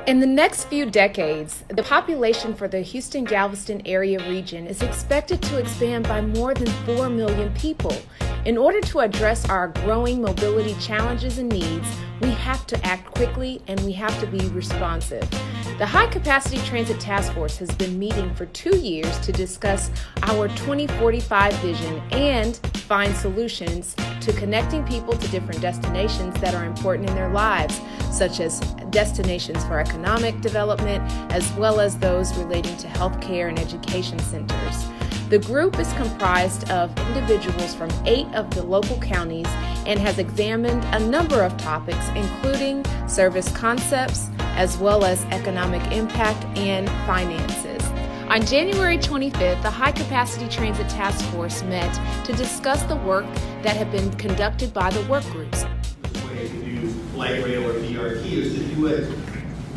In the next few decades, the population for the Houston-Galveston area region is expected to expand by more than 4 million people. In order to address our growing mobility challenges and needs, we have to act quickly and we have to be responsive. The High Capacity Transit Task Force has been meeting for 2 years to discuss our 2045 vision and find solutions to connecting people to different destinations that are important in their lives, such as destinations for economic development, as well as those relating to healthcare and education centers. The group is comprised of individuals from 8 of the local counties and has examined a number of topics, including service concepts, as well as economic impact and finances. On January 25th, the High Capacity Transit Task Force met to discuss the work that had been conducted by the work groups. The way to do light rail or BRT is to do it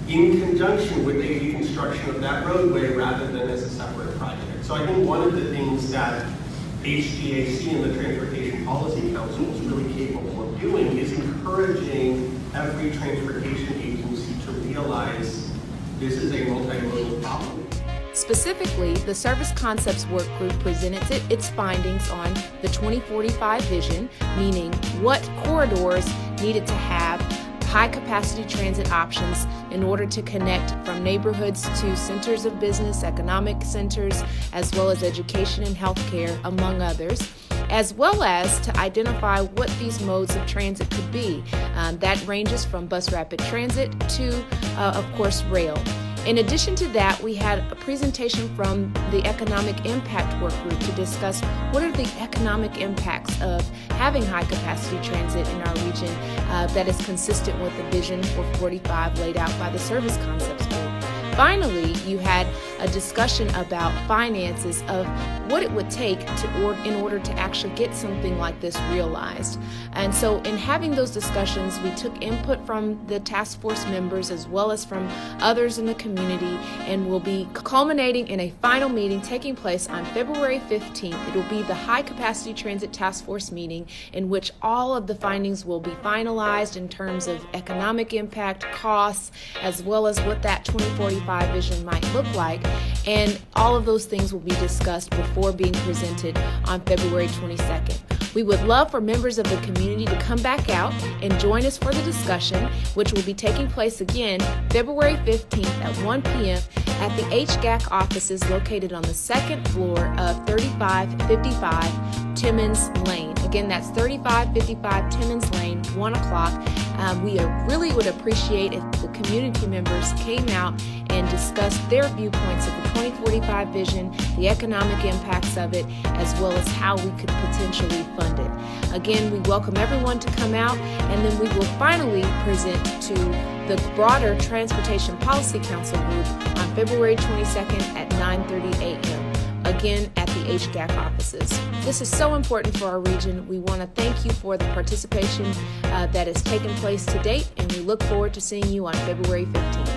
in conjunction with the reconstruction of that roadway rather than as a separate project. So I think one of the things that HGAC and the Transportation Policy Council is really capable of doing is encouraging every transportation agency to realize this is a multimodal problem. Specifically, the Service Concepts Work Group presented its findings on the 2045 vision, meaning what corridors needed to have high-capacity transit options in order to connect from neighborhoods to centers of business, economic centers, as well as education and healthcare, among others, as well as to identify what these modes of transit could be. That ranges from bus rapid transit to, of course, rail. In addition to that, we had a presentation from the Economic Impact Work Group to discuss what are the economic impacts of having high-capacity transit in our region that is consistent with the Vision for 45 laid out by the Service Concepts Group. Finally, you had a discussion about finances of what it would take in order to actually get something like this realized. And so in having those discussions, we took input from the task force members as well as from others in the community, and will be culminating in a final meeting taking place on February 15th. It will be the High Capacity Transit Task Force meeting in which all of the findings will be finalized in terms of economic impact, costs, as well as what that 2045 vision might look like, and all of those things will be discussed before being presented on February 22nd. We would love for members of the community to come back out and join us for the discussion, which will be taking place again February 15th at 1 p.m. at the HGAC offices located on the second floor of 3555 Timmons Lane. Again, that's 3555 Timmons Lane, 1 o'clock. We really would appreciate if the community members came out and discussed their viewpoints of the 2045 vision, the economic impacts of it, as well as how we could potentially fund it. Again, we welcome everyone to come out, and then we will finally present to the broader Transportation Policy Council group on February 22nd at 9:30 a.m. Again at the HGAC offices. This is so important for our region. We want to thank you for the participation that has taken place to date, and we look forward to seeing you on February 15th.